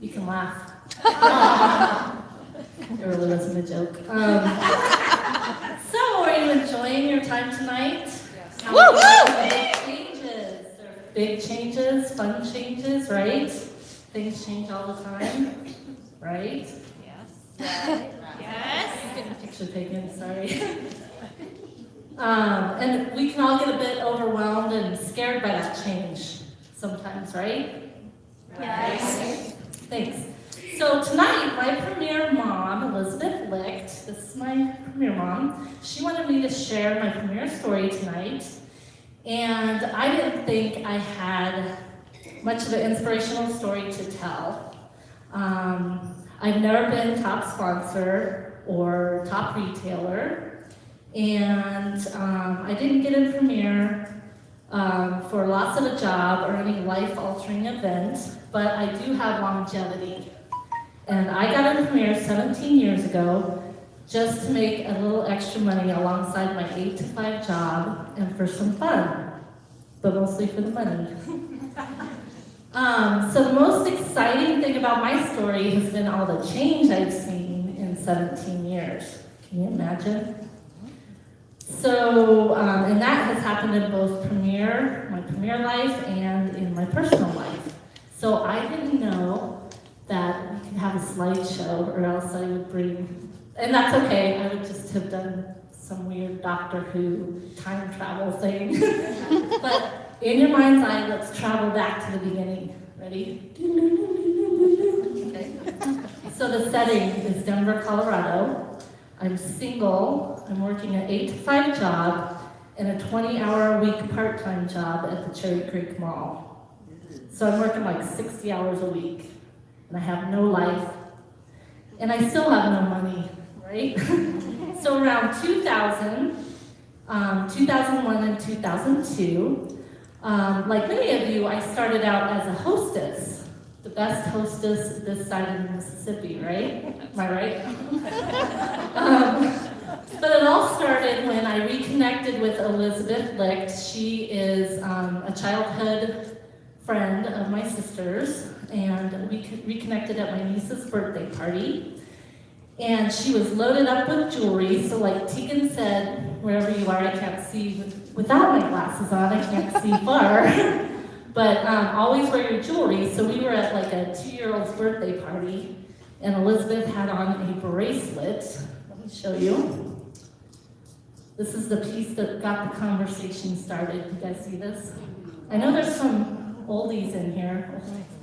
You can laugh. It really wasn't a joke. So, are you enjoying your time tonight? Yes. How are big changes? There are big changes, fun changes, right? Things change all the time, right? Yes. Right. Yes. Picture taken, sorry. And we can all get a bit overwhelmed and scared by that change sometimes, right? Yes. Thanks. So tonight, my premier mom, Elizabeth Licht, this is my premier mom, she wanted me to share my premier story tonight. And I didn't think I had much of an inspirational story to tell. I've never been top sponsor or top retailer. And I didn't get a premier for loss of a job or any life-altering event, but I do have longevity. And I got a premier 17 years ago just to make a little extra money alongside my 8-to-5 job and for some fun, but mostly for the money. So the most exciting thing about my story has been all the change I've seen in 17 years. Can you imagine? So, and that has happened in both my premier life and in my personal life. So I didn't know that we could have a slideshow, or else I would bring, and that's okay, I would just have done some weird Doctor Who time travel thing. But in your mind's eye, let's travel back to the beginning. Ready? Okay. So the setting is Denver, Colorado. I'm single, I'm working an 8-to-5 job and a 20-hour-a-week part-time job at the Cherry Creek Mall. So I'm working like 60 hours a week, and I have no life, and I still have no money, right? So around 2000, 2001 and 2002, like many of you, I started out as a hostess. The best hostess this side of the Mississippi, right? Am I right? But it all started when I reconnected with Elizabeth Licht. She is a childhood friend of my sister's, and we reconnected at my niece's birthday party. And she was loaded up with jewelry, so like Tegan said, wherever you are, I can't see without my glasses on, I can't see far. But always wear your jewelry. So we were at like a 2-year-old's birthday party, and Elizabeth had on a bracelet. Let me show you. This is the piece that got the conversation started. You guys see this? I know there's some oldies in here.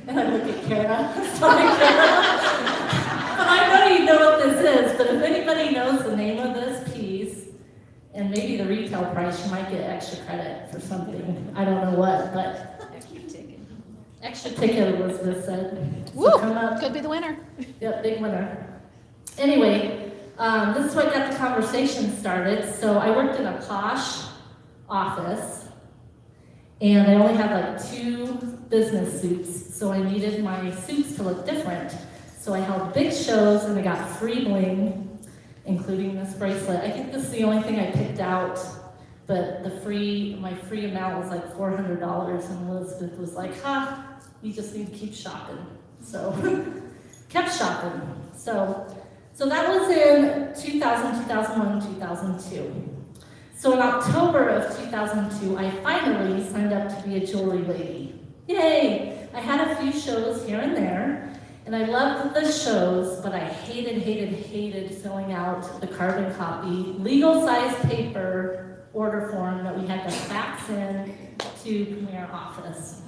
And I look at Kara. Sorry, Kara. But I know you know what this is. But if anybody knows the name of this piece, and maybe the retail price, you might get extra credit for something. I don't know what, but extra ticket, Elizabeth said. So Woo! Come up. Could be the winner. Yep, big winner. Anyway, this is what got the conversation started. So I worked in a posh office, and I only had like 2 business suits, so I needed my suits to look different. So I held big shows, and I got free bling, including this bracelet. I think this is the only thing I picked out. But my free amount was like $400, and Elizabeth was like, you just need to keep shopping. So, kept shopping. So that was in 2000, 2001, 2002. So in October of 2002, I finally signed up to be a jewelry lady. Yay! I had a few shows here and there, and I loved the shows, but I hated filling out the carbon copy, legal size paper, order form that we had to fax in to Premier office.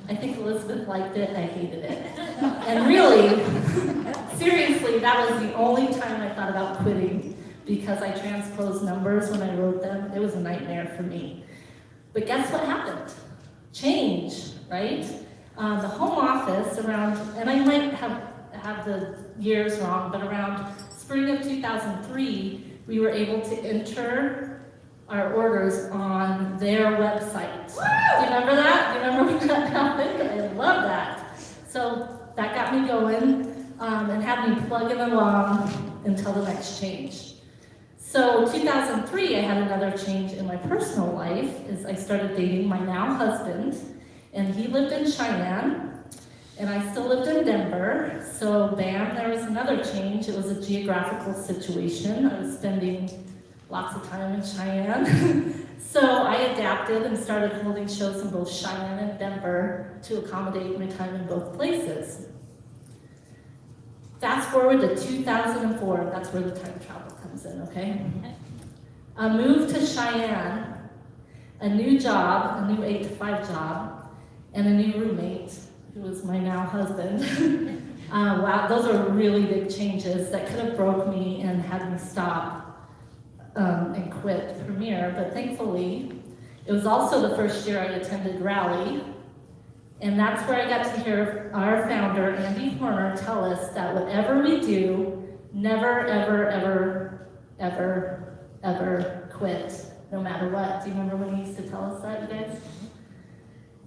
I think Elizabeth liked it, I hated it. And really, seriously, that was the only time I thought about quitting, because I transposed numbers when I wrote them. It was a nightmare for me. But guess what happened? Change, right? The home office around, and I might have the years wrong, but around spring of 2003, we were able to enter our orders on their website. Do you remember that? Do you remember when that happened? I love that. So that got me going and had me plugging along until the next change. So 2003, I had another change in my personal life, as I started dating my now husband, and he lived in Cheyenne, And I still lived in Denver, so bam, there was another change. It was a geographical situation. I was spending lots of time in Cheyenne. So I adapted and started holding shows in both Cheyenne and Denver to accommodate my time in both places. Fast forward to 2004, that's where the time travel comes in, okay? I moved to Cheyenne, a new job, a new 8-to-5 job, and a new roommate, who was my now husband. Wow, those are really big changes that could have broke me and had me stop and quit Premier, but thankfully, it was also the first year I attended Rally, and that's where I got to hear our founder, Andy Horner, tell us that whatever we do, never, ever, ever, ever, ever quit, no matter what. Do you remember when he used to tell us that, you guys?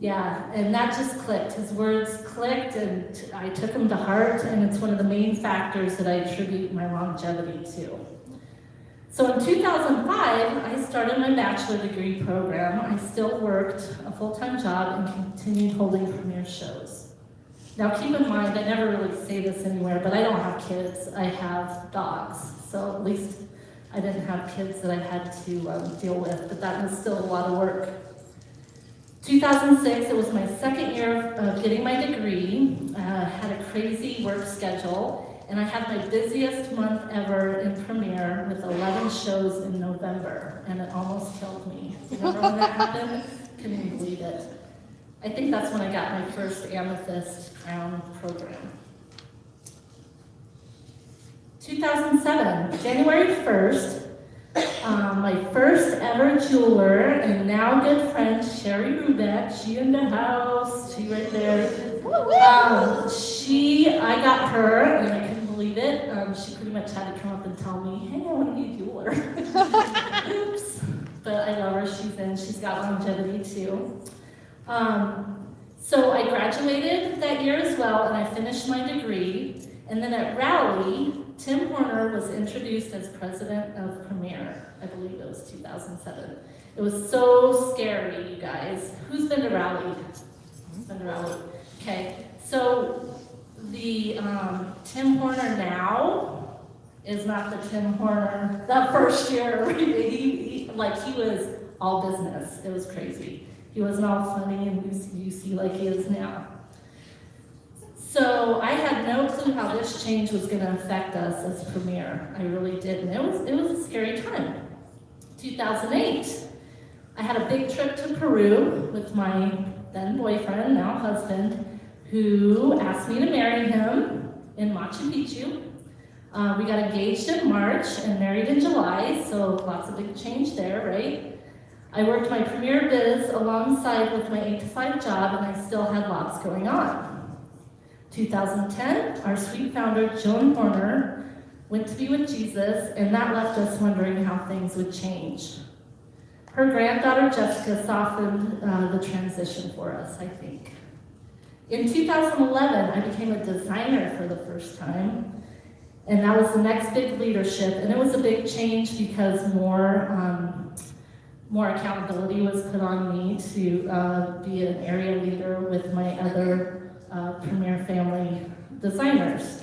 Yeah, and that just clicked. His words clicked, and I took them to heart, and it's one of the main factors that I attribute my longevity to. So in 2005, I started my bachelor degree program. I still worked a full-time job and continued holding premier shows. Now keep in mind, I never really say this anywhere, but I don't have kids, I have dogs. So at least I didn't have kids that I had to deal with, but that was still a lot of work. 2006, it was my second year of getting my degree. Had a crazy work schedule. And I had my busiest month ever in Premiere with 11 shows in November, and it almost killed me. Remember when that happened? Couldn't even believe it. I think that's when I got my first Amethyst Crown program. 2007, January 1st, my first ever jeweler and now good friend, Sherry Rubeck, she in the house, she right there. I got her, and I couldn't believe it. She pretty much had to come up and tell me, hey, I want to be a jeweler. Oops. But I love her, she's got longevity too. So I graduated that year as well, and I finished my degree. And then at Rally, Tim Horner was introduced as president of Premier. I believe it was 2007. It was so scary, you guys. Who's been to Rally? Who's been to Rally? Okay, so the Tim Horner now is not the Tim Horner that first year. He was all business. It was crazy. He wasn't all funny and loosey like he is now. So I had no clue how this change was going to affect us as Premier. I really didn't. It was a scary time. 2008, I had a big trip to Peru with my then boyfriend, now husband, who asked me to marry him in Machu Picchu. We got engaged in March and married in July, so lots of big change there, right? I worked my Premier biz alongside with my 8-to-5 job, and I still had lots going on. 2010, our sweet founder, Joan Horner, went to be with Jesus, and that left us wondering how things would change. Her granddaughter, Jessica, softened the transition for us, I think. In 2011, I became a designer for the first time, and that was the next big leadership, and it was a big change because more accountability was put on me to be an area leader with my other Premier family designers.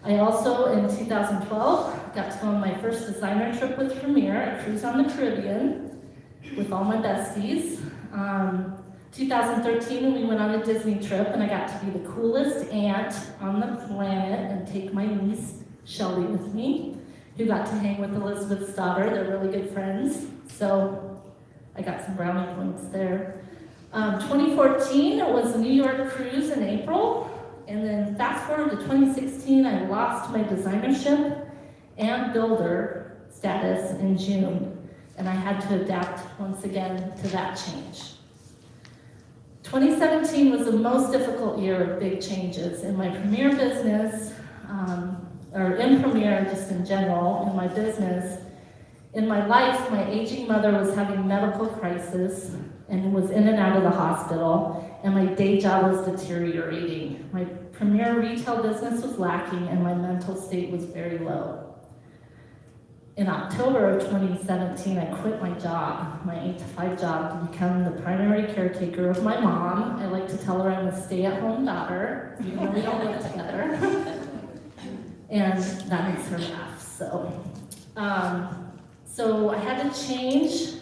I also, in 2012, got to go on my first designer trip with Premier, a cruise on the Caribbean, with all my besties. 2013, we went on a Disney trip, and I got to be the coolest aunt on the planet and take my niece, Shelby, with me, who got to hang with Elizabeth's daughter. They're really good friends, so I got some brownie points there. 2014, it was a New York cruise in April, and then fast forward to 2016, I lost my designership and builder status in June, and I had to adapt once again to that change. 2017 was the most difficult year of big changes in my Premier business, or in Premier just in general, in my business. In my life, my aging mother was having medical crisis and was in and out of the hospital, and my day job was deteriorating. My Premier retail business was lacking, and my mental state was very low. In October of 2017, I quit my job, my 8-to-5 job, to become the primary caretaker of my mom. I like to tell her I'm a stay-at-home daughter, even though we don't live together. And that makes her laugh, so I had to change.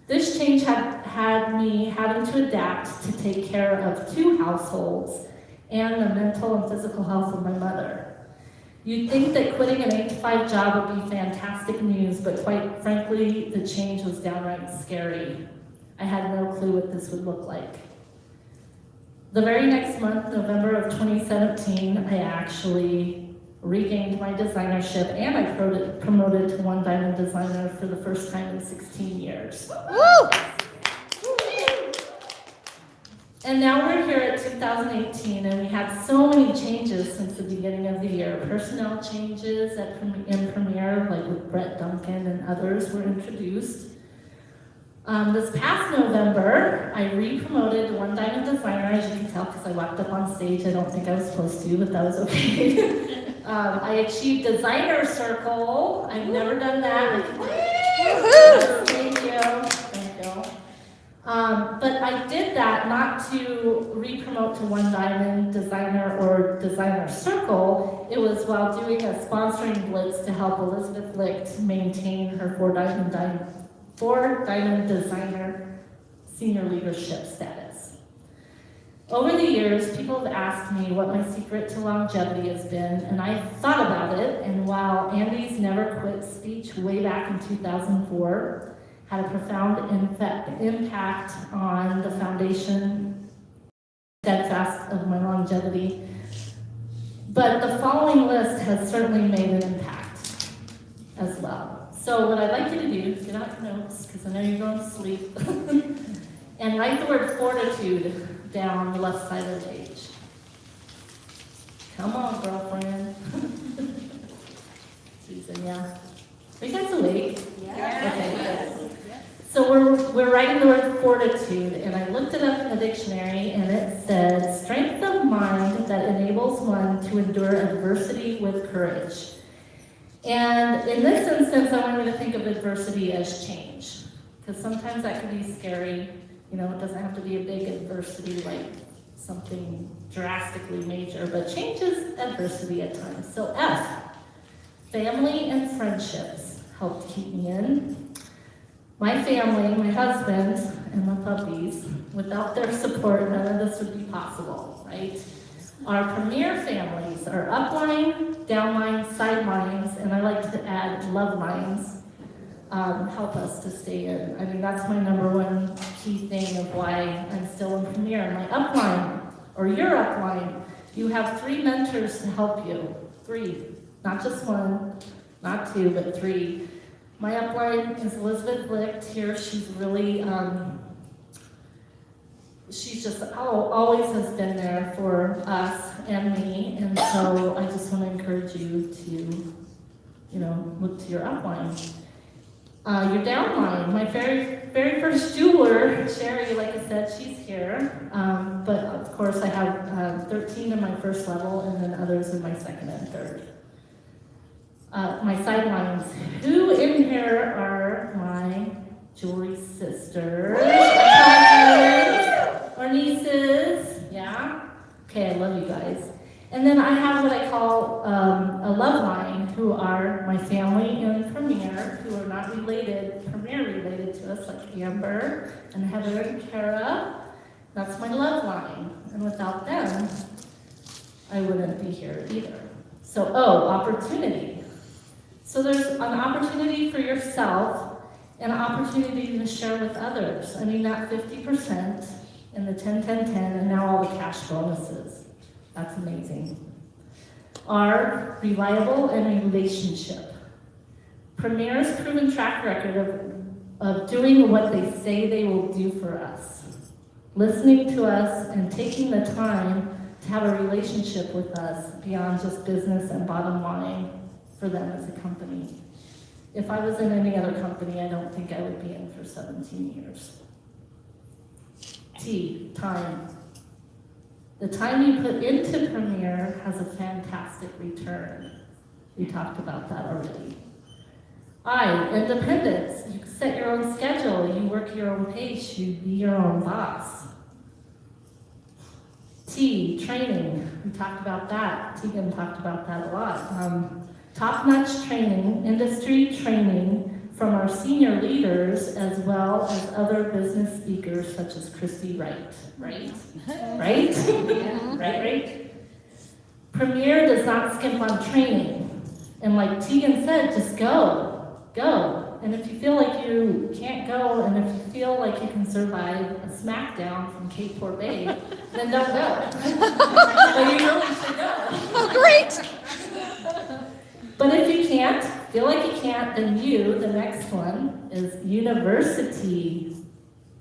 This change had me having to adapt to take care of 2 households and the mental and physical health of my mother. You'd think that quitting an 8-to-5 job would be fantastic news, but quite frankly, the change was downright scary. I had no clue what this would look like. The very next month, November of 2017, I actually regained my designership and I promoted to One Diamond Designer for the first time in 16 years. Woo! And now we're here at 2018, and we had so many changes since the beginning of the year. Personnel changes in Premier, like with Brett Duncan and others, were introduced. This past November, I re-promoted to One Diamond Designer, as you can tell, because I walked up on stage. I don't think I was supposed to, but that was okay. I achieved Designer Circle. I've never done that. Thank you. But I did that not to re-promote to One Diamond Designer or Designer Circle. It was while doing a sponsoring blitz to help Elizabeth Licht maintain her 4-Diamond Designer senior leadership status. Over the years, people have asked me what my secret to longevity has been, and I've thought about it, and while Andy's Never Quit speech way back in 2004 had a profound impact on the foundation steadfast of my longevity. But the following list has certainly made an impact as well. So what I'd like you to do is get out your notes, because I know you're going to sleep, and write the word fortitude down the left side of the page. Come on, girlfriend. Susan, yeah. Are you guys awake? Yeah. Okay, good. So we're writing the word fortitude, and I looked it up in the dictionary, and it said, strength of mind that enables one to endure adversity with courage. And in this instance, I want you to think of adversity as change, because sometimes that can be scary. You know, it doesn't have to be a big adversity like something drastically major, but change is adversity at times. So F, family and friendships helped keep me in. My family, my husband, and my puppies, without their support, none of this would be possible, right? Our Premier families are upline, downline, sidelines, and I like to add love lines, help us to stay in. I mean, that's my #1 key thing of why I'm still in Premier. My upline, or your upline, you have 3 mentors to help you. 3, not just 1, not 2, but 3. My upline is Elizabeth Licht here. She's really, she's just always has been there for us and me, and so I just want to encourage you to, look to your upline. Your downline, my very first jeweler, Sherry, like I said, she's here, but of course I have 13 in my first level and then others in my second and third. My sidelines, who in here are my jewelry sisters, or nieces, yeah? Okay, I love you guys. And then I have what I call a love line, who are my family in Premier, who are not Premier related to us, like Amber and Heather and Kara. That's my love line. And without them, I wouldn't be here either. So, opportunity. So there's an opportunity for yourself and an opportunity to share with others. I mean, that 50% and the 10-10-10, and now all the cash bonuses. That's amazing. R, reliable and relationship. Premier's proven track record of doing what they say they will do for us. Listening to us and taking the time to have a relationship with us beyond just business and bottom line for them as a company. If I was in any other company, I don't think I would be in for 17 years. T, time. The time you put into Premier has a fantastic return. We talked about that already. I, independence. You set your own schedule. You work your own pace. You be your own boss. T, training. We talked about that. Tegan talked about that a lot. Top-notch training, industry training from our senior leaders as well as other business speakers such as Christy Wright. Right? Right? Right? Premier does not skimp on training. And like Tegan said, just go. And if you feel like you can't go, and if you feel like you can survive a smackdown from Cape Port Bay, then don't go. But you really should go. Oh, great. But if you can't, feel like you can't, then the next one is university.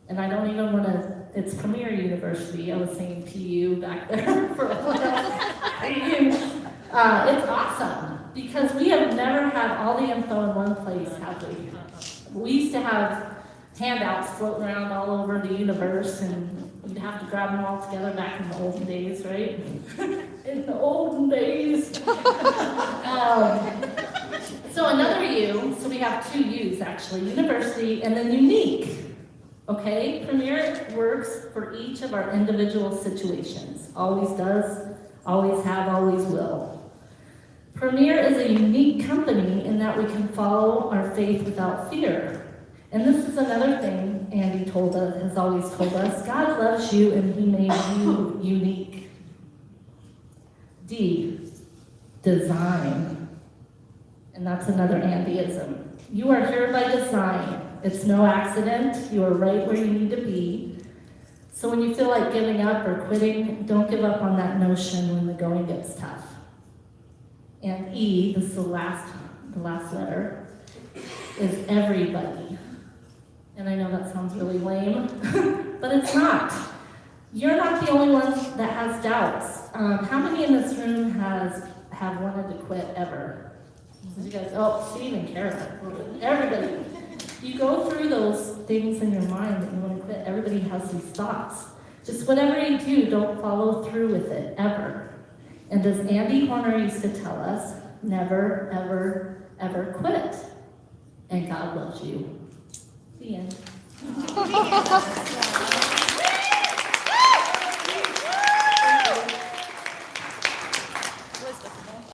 And I don't even want to, it's Premier University. I was saying PU back there for a while. It's awesome. Because we have never had all the info in one place, have we? We used to have handouts floating around all over the universe, and you'd have to grab them all together back in the olden days, right? In the olden days. So another U, so we have two U's actually, university and then unique. Okay, Premier works for each of our individual situations. Always does, always have, always will. Premier is a unique company in that we can follow our faith without fear. And this is another thing Andy has always told us. God loves you and he made you unique. D, design. And that's another Andyism. You are here by design. It's no accident. You are right where you need to be. So when you feel like giving up or quitting, don't give up on that notion when the going gets tough. And E, this is the last letter, is everybody. And I know that sounds really lame, but it's not. You're not the only one that has doubts. How many in this room have wanted to quit ever? You guys, Steve and Kara, everybody. You go through those things in your mind that you want to quit. Everybody has these thoughts. Just whatever you do, don't follow through with it, ever. And as Andy Horner used to tell us, never, ever, ever quit. And God loves you. The end.